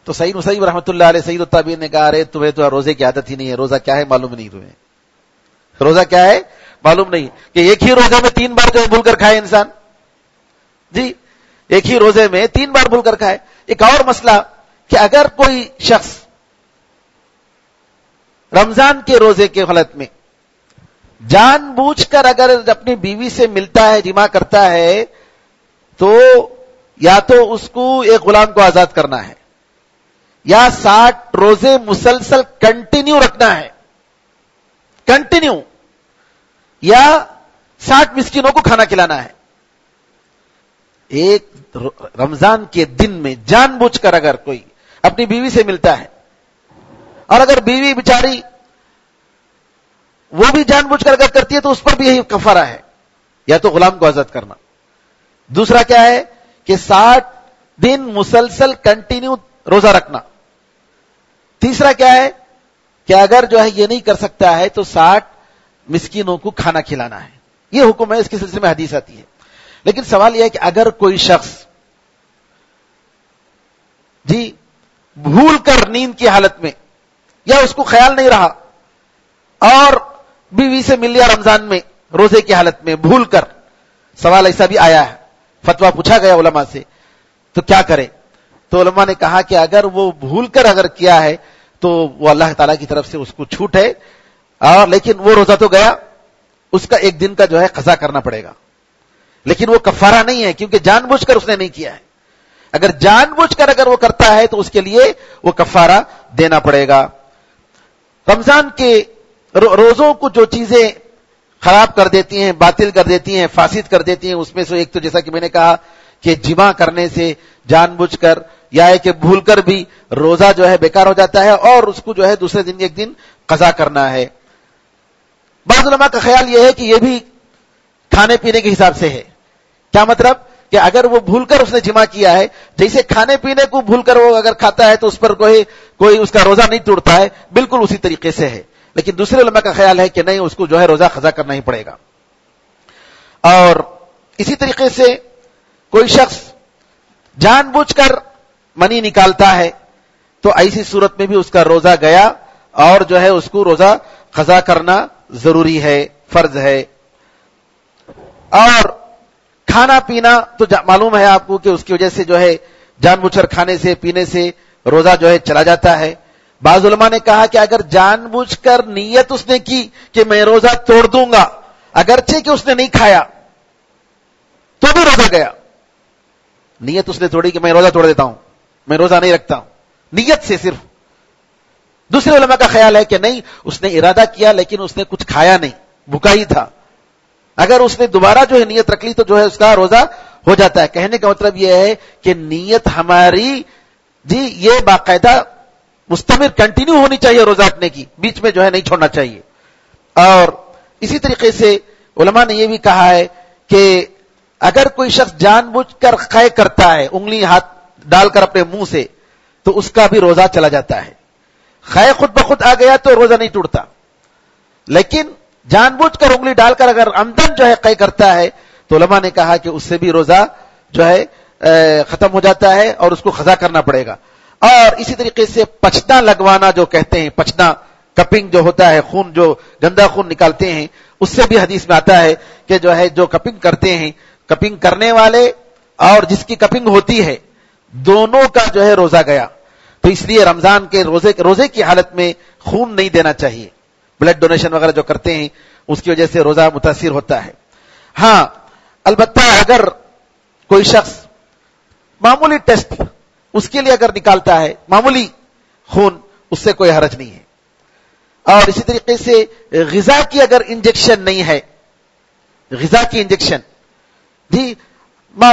تو سعید مسیب رحمۃ اللہ علیہ سید التابعین نے کہا ارے تمہیں تو روزے کی عادت ہی نہیں ہے, روزہ کیا ہے معلوم نہیں تمہیں, روزہ کیا ہے معلوم نہیں کہ ایک ہی روزے میں 3 بار جو ہے بھول کر کھائے انسان. جی ایک ہی روزے میں 3 بار بھول کر کھائے. ایک اور مسئلہ کہ اگر کوئی شخص رمضان کے روزے کے حالت میں جان بوجھ کر اگر اپنی بیوی سے ملتا ہے, جمع کرتا ہے, تو یا تو اس کو ایک غلام کو آزاد کرنا ہے, یا 60 روزے مسلسل کنٹینیو رکھنا ہے, کنٹینیو, یا 60 مسکینوں کو کھانا کھلانا ہے. ایک رمضان کے دن میں جان بوجھ کر اگر کوئی اپنی بیوی سے ملتا ہے, اور اگر بیوی بیچاری وہ بھی جان بوجھ کر اگر کرتی ہے تو اس پر بھی یہی کفارہ ہے, یا تو غلام کو آزاد کرنا. دوسرا کیا ہے کہ 60 دن مسلسل کنٹینیو روزہ رکھنا. تیسرا کیا ہے کہ اگر جو ہے یہ نہیں کر سکتا ہے تو 60 مسکینوں کو کھانا کھلانا ہے. یہ حکم ہے, اس کے سلسلے میں حدیث آتی ہے. لیکن سوال یہ ہے کہ اگر کوئی شخص جی بھول کر نیند کی حالت میں, یا اس کو خیال نہیں رہا اور بیوی سے مل لیا رمضان میں روزے کی حالت میں بھول کر, سوال ایسا بھی آیا ہے, فتویٰ پوچھا گیا علماء سے, تو کیا کرے؟ تو علماء نے کہا کہ اگر وہ بھول کر اگر کیا ہے تو وہ اللہ تعالیٰ کی طرف سے اس کو چھوٹ ہے, اور لیکن وہ روزہ تو گیا, اس کا 1 دن کا جو ہے قضا کرنا پڑے گا, لیکن وہ کفارہ نہیں ہے کیونکہ جان بوجھ کر اس نے نہیں کیا ہے. اگر جان بوجھ کر اگر وہ کرتا ہے تو اس کے لیے وہ کفارہ دینا پڑے گا. رمضان کے روزوں کو جو چیزیں خراب کر دیتی ہیں, باطل کر دیتی ہیں, فاسد کر دیتی ہیں, اس میں سے ایک تو جیسا کہ میں نے کہا کہ جمع کرنے سے جان بوجھ کر یا ہے کہ بھول کر بھی روزہ جو ہے بیکار ہو جاتا ہے, اور اس کو جو ہے دوسرے دن 1 دن قضا کرنا ہے. بعض علماء کا خیال یہ ہے کہ یہ بھی کھانے پینے کے حساب سے ہے. کیا مطلب کہ اگر وہ بھول کر اس نے جمع کیا ہے, جیسے کھانے پینے کو بھول کر وہ اگر کھاتا ہے تو اس پر کوئی اس کا روزہ نہیں توڑتا ہے, بالکل اسی طریقے سے ہے. لیکن دوسرے علماء کا خیال ہے کہ نہیں، اس کو جو ہے روزہ قضا کرنا ہی پڑے گا. اور اسی طریقے سے کوئی شخص جان بوجھ کر منی نکالتا ہے تو ایسی صورت میں بھی اس کا روزہ گیا اور جو ہے اس کو روزہ قضا کرنا ضروری ہے، فرض ہے. اور کھانا پینا تو معلوم ہے آپ کو کہ اس کی وجہ سے جو ہے جان بوجھ کر کھانے سے پینے سے روزہ جو ہے چلا جاتا ہے. بعض علماء نے کہا کہ اگر جان بوجھ کر نیت اس نے کی کہ میں روزہ توڑ دوں گا، اگرچہ کہ اس نے نہیں کھایا تو بھی روزہ گیا. نیت اس نے توڑی کہ میں روزہ توڑ دیتا ہوں، میں روزہ نہیں رکھتا ہوں، نیت سے صرف. دوسرے علماء کا خیال ہے کہ نہیں، اس نے ارادہ کیا لیکن اس نے کچھ کھایا نہیں، بھوکا ہی تھا. اگر اس نے دوبارہ جو ہے نیت رکھ لی تو جو ہے اس کا روزہ ہو جاتا ہے. کہنے کا مطلب یہ ہے کہ نیت ہماری یہ باقاعدہ مستمر کنٹینیو ہونی چاہیے روزہ رکھنے کی، بیچ میں جو ہے نہیں چھوڑنا چاہیے. اور اسی طریقے سے علماء نے یہ بھی کہا ہے کہ اگر کوئی شخص جان بوجھ کر قے کرتا ہے، انگلی ہاتھ ڈال کر اپنے منہ سے، تو اس کا بھی روزہ چلا جاتا ہے. قے خود بخود آ گیا تو روزہ نہیں ٹوٹتا، لیکن جان بوجھ کر انگلی ڈال کر اگر عمدن جو ہے قے کرتا ہے تو علماء نے کہا کہ اس سے بھی روزہ جو ہے ختم ہو جاتا ہے اور اس کو قضا کرنا پڑے گا. اور اسی طریقے سے پچنا لگوانا جو کہتے ہیں، پچنا کپنگ جو ہوتا ہے، خون جو گندا خون نکالتے ہیں، اس سے بھی حدیث میں آتا ہے کہ جو ہے جو کپنگ کرتے ہیں، کپنگ کرنے والے اور جس کی کپنگ ہوتی ہے دونوں کا جو ہے روزہ گیا. تو اس لیے رمضان کے روزے کی حالت میں خون نہیں دینا چاہیے. بلڈ ڈونیشن وغیرہ جو کرتے ہیں اس کی وجہ سے روزہ متاثر ہوتا ہے. ہاں البتہ اگر کوئی شخص معمولی ٹیسٹ اس کے لیے اگر نکالتا ہے، معمولی خون، اس سے کوئی حرج نہیں ہے. اور اسی طریقے سے غذا کی اگر انجیکشن نہیں ہے، غذا کی انجیکشن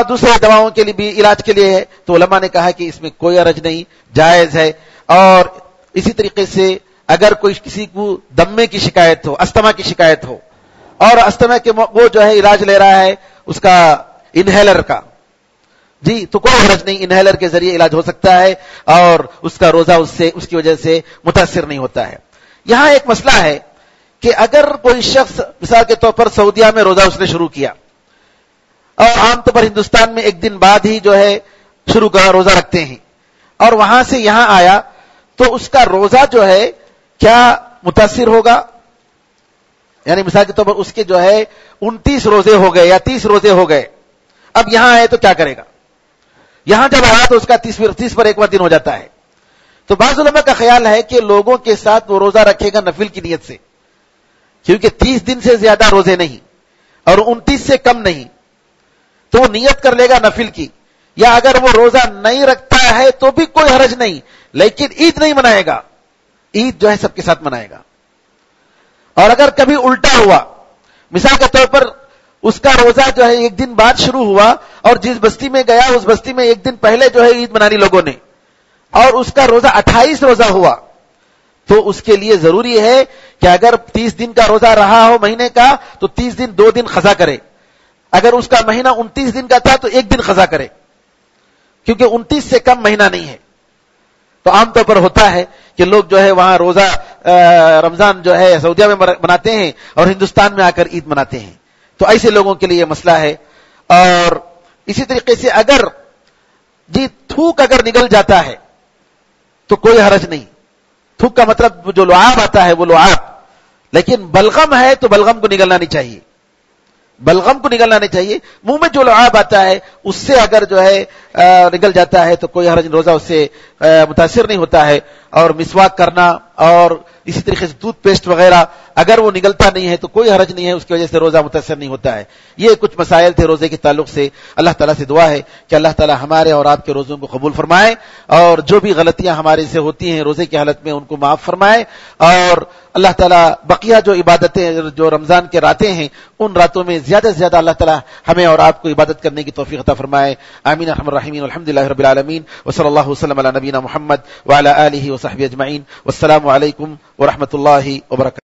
دوسرے دواؤں کے لیے بھی علاج کے لیے ہے، تو علماء نے کہا کہ اس میں کوئی حرج نہیں، جائز ہے. اور اسی طریقے سے اگر کوئی کسی کو دمے کی شکایت ہو، استما کی شکایت ہو، اور استما کے وہ جو ہے علاج لے رہا ہے اس کا انہیلر کا، تو کوئی حرج نہیں، انہیلر کے ذریعے علاج ہو سکتا ہے اور اس کا روزہ اس کی وجہ سے متاثر نہیں ہوتا ہے. یہاں ایک مسئلہ ہے کہ اگر کوئی شخص مثال کے طور پر سعودیہ میں روزہ اس نے شروع کیا اور عام طور پر ہندوستان میں ایک دن بعد ہی جو ہے شروع کرا روزہ رکھتے ہیں، اور وہاں سے یہاں آیا تو اس کا روزہ جو ہے کیا متاثر ہوگا؟ یعنی مثال کے طور پر اس کے جو ہے 29 روزے ہو گئے یا 30 روزے ہو گئے، اب یہاں آئے تو کیا کرے گا؟ یہاں جب آیا تو اس کا 30 پر ایک دن ہو جاتا ہے. تو بعض علماء کا خیال ہے کہ لوگوں کے ساتھ وہ روزہ رکھے گا نفل کی نیت سے، کیونکہ 30 دن سے زیادہ روزے نہیں اور 29 سے کم نہیں، تو وہ نیت کر لے گا نفل کی. یا اگر وہ روزہ نہیں رکھتا ہے تو بھی کوئی حرج نہیں، لیکن عید نہیں منائے گا، عید جو ہے سب کے ساتھ منائے گا. اور اگر کبھی الٹا ہوا، مثال کے طور پر اس کا روزہ جو ہے ایک دن بعد شروع ہوا اور جس بستی میں گیا اس بستی میں ایک دن پہلے جو ہے عید منانی لوگوں نے، اور اس کا روزہ 28 روزہ ہوا، تو اس کے لیے ضروری ہے کہ اگر 30 دن کا روزہ رہا ہو مہینے کا تو 30 دن 2 دن قضا کرے. اگر اس کا مہینہ 29 دن کا تھا تو 1 دن قضا کرے، کیونکہ 29 سے کم مہینہ نہیں ہے. تو عام طور پر ہوتا ہے کہ لوگ جو ہے وہاں روزہ رمضان جو ہے سعودیہ میں مناتے ہیں اور ہندوستان میں آ کر عید مناتے ہیں. تو ایسے لوگوں کے لیے مسئلہ ہے. اور اسی طریقے سے اگر تھوک اگر نگل جاتا ہے تو کوئی حرج نہیں. تھوک کا مطلب جو لعاب آتا ہے وہ لعاب، لیکن بلغم ہے تو بلغم کو نگلنا نہیں چاہیے، بلغم کو نگلنا نہیں چاہیے. منہ میں جو لعاب آتا ہے اس سے اگر جو ہے نگل جاتا ہے تو کوئی حرج، روزہ اس سے متاثر نہیں ہوتا ہے. اور مسواک کرنا اور اسی طریقے سے ٹوتھ پیسٹ وغیرہ اگر وہ نگلتا نہیں ہے تو کوئی حرج نہیں ہے، اس کی وجہ سے روزہ متاثر نہیں ہوتا ہے. یہ کچھ مسائل تھے روزے کے تعلق سے. اللہ تعالیٰ سے دعا ہے کہ اللہ تعالیٰ ہمارے اور آپ کے روزوں کو قبول فرمائے، اور جو بھی غلطیاں ہمارے سے ہوتی ہیں روزے کی حالت میں ان کو معاف فرمائے. اور اللہ تعالیٰ بقیہ جو عبادتیں جو رمضان کے راتیں ہیں ان راتوں میں زیادہ سے زیادہ اللہ تعالیٰ ہمیں اور آپ کو عبادت کرنے کی توفیق عطا فرمائے. آمین ارحم الراحمین. الحمدللہ رب العالمین، وصلی اللہ وسلم علی نبینا محمد وعلی آلہ وصحبہ اجمعین. والسلام علیکم ورحمۃ اللہ وبرکاتہ.